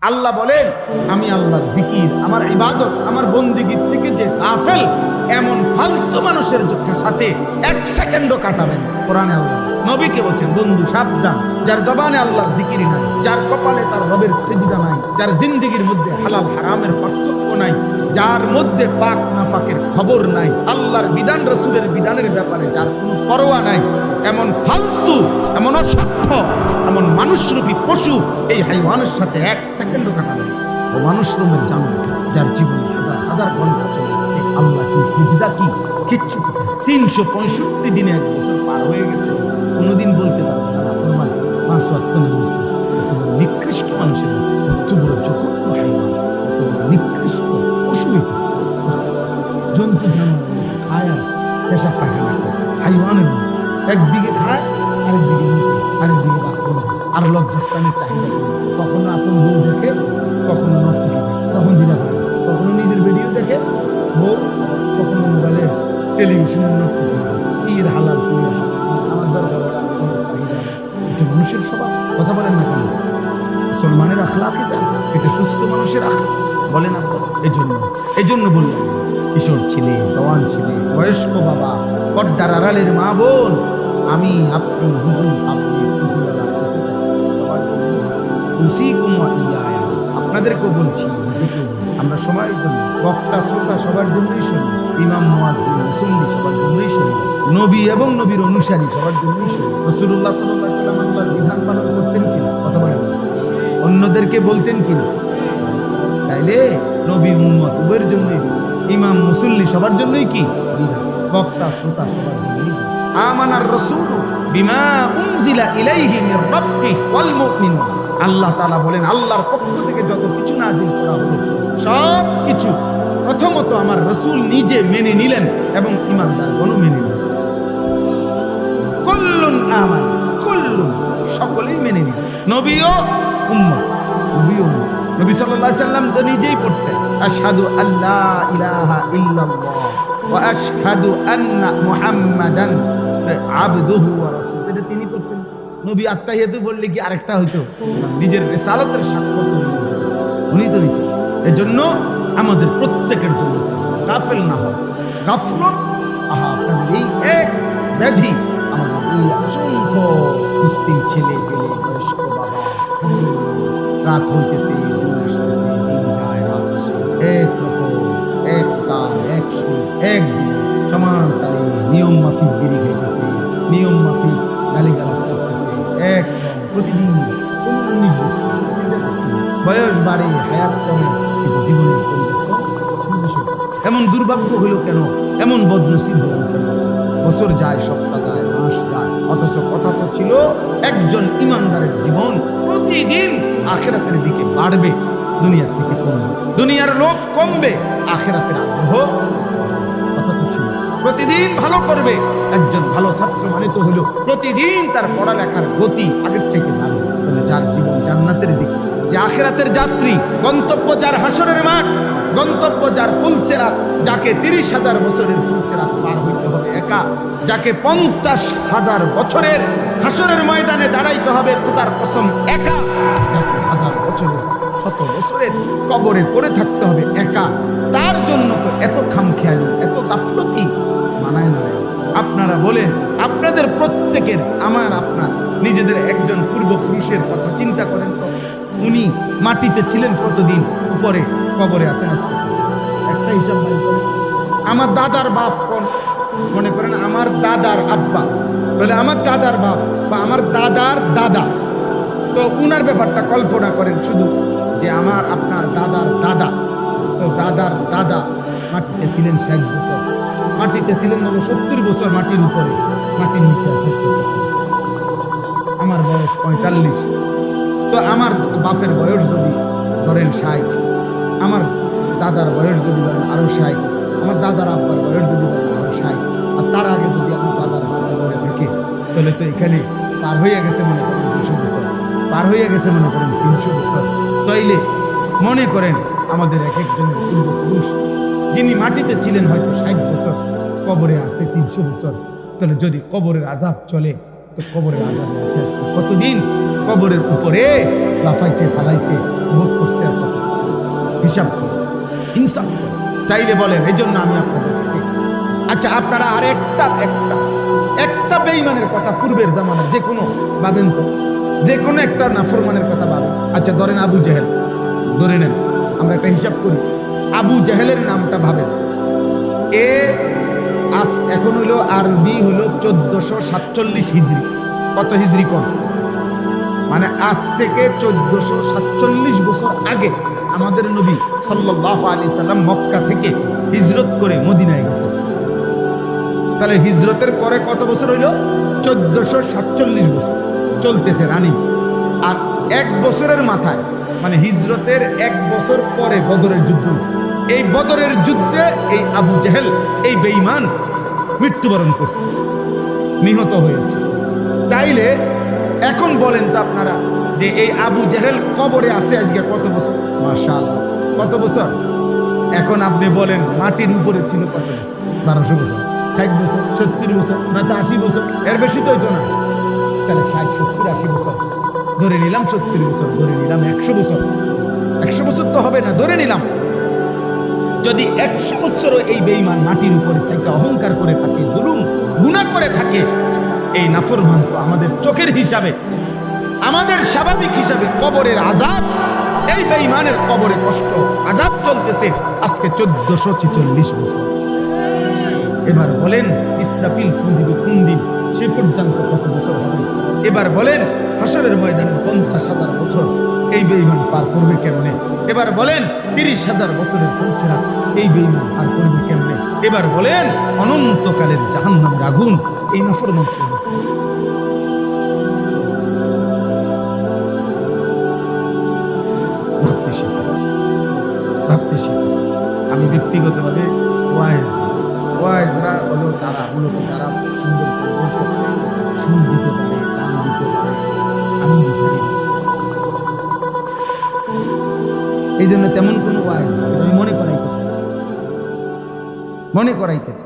আল্লাহ বলেন, আমি আল্লাহর জিকির, আমার ইবাদত, আমার বন্দেগীর থেকে যে গাফেল, এমন ফালতু মানুষের সাথে এক সেকেন্ডও কাটাবেন। কোরআনে আল্লাহ নবীকে বলছেন, বন্ধু সাবধান, যার জবানে আল্লাহর জিকিরই নাই, যার কপালে তার রবের সিজদা নাই, যার জিন্দেগীর মধ্যে হালাল হারামের পার্থক্য নাই, যার মধ্যে পাক নাফাকের খবর নাই, আল্লাহর বিধান রাসূলের বিধানের ব্যাপারে যার কোনো পরোয়া নাই, এমন ফালতু, এমন অসভ্য, এমন মানুষরূপী পশু এই হাইওয়ানের সাথে এক সেকেন্ডও কাটাবে। ও মানুষরূপের জানো, যার জীবনে হাজার হাজার ঘন্টা চলে গেছে, আল্লাহ কি সিজদা কি কিচ্ছু, 365 দিনে 1 বছর পার হয়ে গেছে, কোনোদিন বলতে পারবে না নাফরমান 5 ওয়াক্ত নামাজ। এত বড় নিকৃষ্ট মানুষের, এত বড় জঘন্য হাইওয়ান, এত বড় নিকৃষ্ট পশু, জন্তু জানোয়ার খায় আর পেশাব পায়খানা করে, হাইওয়ানের মতো একদিকে খায় আরেকদিকে নিতে, আরেকদিকে বাথরুম, আর লজ্জাস্থানের চাহিদা করে, কখনো আপন বউ দেখে, কখনো নষ্ট থাকে, তখন দিনা করে, কখনো নিজের ভিডিও দেখে বউ, কখনো মোবাইলে টেলিভিশনের নষ্ট করে, ঈদ হালাল করে আমার দরকার চাহিদা। এটা মানুষের স্বভাব, কথা বলেন না কেন? মুসলমানের আখলাক এটা সুস্থ মানুষের আখলাক, বলে না? এই জন্য বললাম, কিশোর ছেলে, জওয়ান ছেলে, বয়স্ক বাবা, পর্দার আড়ালের মা বোন, আমি আপনি হুজুর, আপনি আপনাদেরকেও বলছি, আমরা সবাই জন্য, বক্তা শ্রোতা সবার জন্যই শুনি, ইমাম মুয়াজ্জিন মুসল্লি সবার জন্যই শুনি, নবী এবং নবীর অনুসারী সবার জন্যই শুনি। রাসূলুল্লাহ সাল্লাল্লাহু আলাইহি ওয়াসাল্লাম আল্লাহর বিধান পালন করতেন কিনা? কথা বলেন। অন্যদেরকে বলতেন কিনা? তাইলে নবী উম্মত উভয়ের জন্যই, ইমাম মুসল্লি সবার জন্যই কি বিধান, বক্তা শ্রোতা সবার জন্যই। আমানার রাসূল বিমা উনজিলা ইলাইহি মির রাব্বিহি ওয়াল মুমিনুন, আল্লাহ তাআলা বলেন, আল্লাহর পক্ষ থেকে যত কিছু নাযিল করা হলো সব কিছু প্রথমত আমার রাসূল নিজে মেনে নিলেন এবং ঈমানদারগণও মেনে নিলেন। কুল্লুন আমান, কুল্লুন সকলেই মেনে নিলেন, নবীও উম্মত, নবীও উম্মত। নবী সাল্লাল্লাহু আলাইহি সাল্লাম তো নিজেই পড়তেন, আশহাদু আল্লা ইলাহা ইল্লাল্লাহ ওয়া আশহাদু আন্না মুহাম্মাদান আবদুহু ওয়া রাসূলুহু, এটা তিনি পড়তেন। নবী আত্তাহিয়াতু বললে কি আরেকটা হইতো? নিজের রিসালাতের সাক্ষ্য উনি তো দিয়েছেন। এজন্য আমাদের প্রত্যেকের জন্য গাফেল না হয়, গাফলত আপনাদের এই এক ব্যাধি, আমাদের এই অসংখ্য মুসলিম ছেলে পেলে, বয়স্ক বাবা, রাত হইতেছে, দিন আসতেছে, দিন যায়, রাত আসে, এক রকম, এক তাল, এক সুর, এক জীবন, সমান তালে নিয়ম মাফিক বিড়ি খাইতেছে, নিয়ম মাফিক গালিগালাজ করতেছে, একদম প্রতিদিন 19 বছর বয়স বাড়ে, হায়াত কমে, কিন্তু জীবনের পরিবর্তন। এমন দুর্ভাগ্য হইল কেন? এমন বদনসিব হইল কেন? বছর যায়, সপ্তাহ যায়, মাস যায়, অথচ কথা তো ছিল একজন ইমানদারের জীবন প্রতিদিন আখিরাতের দিকে বাড়বে, দুনিয়ার থেকে কমবে, দুনিয়ার লোক কমবে, আখিরাতের আগ্রহ। কথা তো ছিল প্রতিদিন ভালো করবে, একজন ভালো ছাত্র মানে তো হলো প্রতিদিন তার পড়ালেখার গতি আগের থেকে ভালো। তাহলে যার জীবন জান্নাতের দিকে, যে আখিরাতের যাত্রী, গন্তব্য যার হাসরের মাঠ, গন্তব্য যার ফুলসেরাত, যাকে 30,000 বছরের ফুলসেরাত পার হইতে হবে একা, যাকে 50,000 বছরের হাসরের ময়দানে দাঁড়াইতে হবে খোদার কসম একা, যাকে 1000 বছরের, 100 বছরের কবরে পড়ে থাকতে হবে একা, তার জন্য তো এত খামখেয়ালি, এত গাফলতি মানায় না। আপনারা বলেন, আপনাদের প্রত্যেকের, আমার আপনার নিজেদের একজন পূর্বপুরুষের কথা চিন্তা করেন তো, উনি মাটিতে ছিলেন কতদিন, উপরে কবরে আছেন আজকে একটা হিসাব বাই করেন। আমার দাদার বাপ কোন, মনে করেন আমার দাদার আব্বা, তাহলে আমার দাদার বাপ বা আমার দাদার দাদা, তো উনার ব্যাপারটা কল্পনা করেন শুধু, যে আমার আপনার দাদার দাদা, তো দাদার দাদা মাটিতে ছিলেন 60 বছর, মাটিতে ছিলেন 70 বছর মাটির উপরে, মাটির নিচে আছে। আমার বয়স 45, তো আমার বাপের বয়স যদি ধরেন 60, আমার দাদার বয়স যদি ধরেন আরো 60, আমার দাদার আব্বার বয়স যদি ধরেন আরো 60, আর তার আগে যদি আমার দাদার বাবা ধরে থাকে, তাহলে তো এখানে পার হয়ে গেছে মনে করেন 200 বছর, পার হয়ে গেছে মনে করেন 300 বছর। তাইলে মনে করেন আমাদের এক একজনের পূর্বপুরুষ যিনি মাটিতে ছিলেন হয়তো 60 বছর, কবরে আছে 300 বছর, তাহলে যদি কবরের আযাব চলে, তো কবরের আযাব আছে কতদিন? কবরের উপরে লাফাইছে, ফালাইছে, ভোগ করছে, হিসাব করুন, ইনসাফ করুন। তাইলে বলেন, এই জন্য আমি আপনাদের কাছে, আচ্ছা আপনারা আর একটা বেঈমানের কথা পূর্বের জামানার যে কোনো ভাবেন তো, যে কোনো একটা নাফরমানের কথা ভাবেন। আচ্ছা ধরেন আবু জেহেল, ধরে নেন, আমরা একটা হিসাব করি, আবু জেহেলের নামটা ভাবেন। এখন হইল আরবি হইল 1447 হিজরি। কত হিজরি কোন? মানে আজ থেকে 1447 বছর আগে আমাদের নবী সাল্লাল্লাহু আলাইহি সাল্লাম মক্কা থেকে হিজরত করে মদিনায় গেছে। তাহলে হিজরতের পরে কত বছর হইল? 1447 বছর চলতেছে রানিং। আর এক বছরের মাথায়, মানে হিজরতের এক বছর পরে বদরের যুদ্ধ হয়েছে। এই বদরের যুদ্ধে এই আবু জেহেল, এই বেঈমান মৃত্যুবরণ করছে, নিহত হয়েছে। তাইলে এখন বলেন তো আপনারা যে এই আবু জেহেল কবরে আছে আজকে কত বছর? মাশাআল্লাহ, কত বছর? এখন আপনি বলেন মাটির উপরে ছিল কত বছর? 1200 বছর, 60 বছর, 70 বছর, না তো 80 বছর, এর বেশি তো হইতো না। তাহলে 60, 70, 80 বছর ধরে নিলাম, 70 বছর ধরে নিলাম, 100 বছর। 100 বছর তো হবে না, ধরে নিলাম যদি 100 বছরও এই বেঈমান মাটির উপরে থেকে অহংকার করে থাকে, জুলুম গুনাহ করে থাকে, এই নাফরমান তো আমাদের চোখের হিসাবে, আমাদের স্বাভাবিক হিসাবে কবরের আযাব, এই বেঈমানের কবরে কষ্ট আযাব চলতেছে আজকে 1446 বছর। এবার বলেন ইসরাফিল ফুঁ দিবে কোন দিন, সে পর্যন্ত কত বছর হবে? এবার বলেন হাসরের ময়দানে 50,000 বছর এই বেঈমান পার করবে কেমনে? এবার বলেন 30,000 বছরের ফুলসিরাত এই বেঈমান পার করবে কেমনে? এবার বলেন অনন্তকালের জাহান্নামের আগুন এই নাফরমান করবে। ভাবতে শিখুন। আমি ব্যক্তিগতভাবে ওয়াইজরা হলো তারা মূলত যারা সুন্দর করে বলতে পারে, সুর দিতে পারে, গান দিতে পারে, আমি দিতে পারি। এই জন্য তেমন কোনো ওয়াইজ আমি মনে করাইতেছি।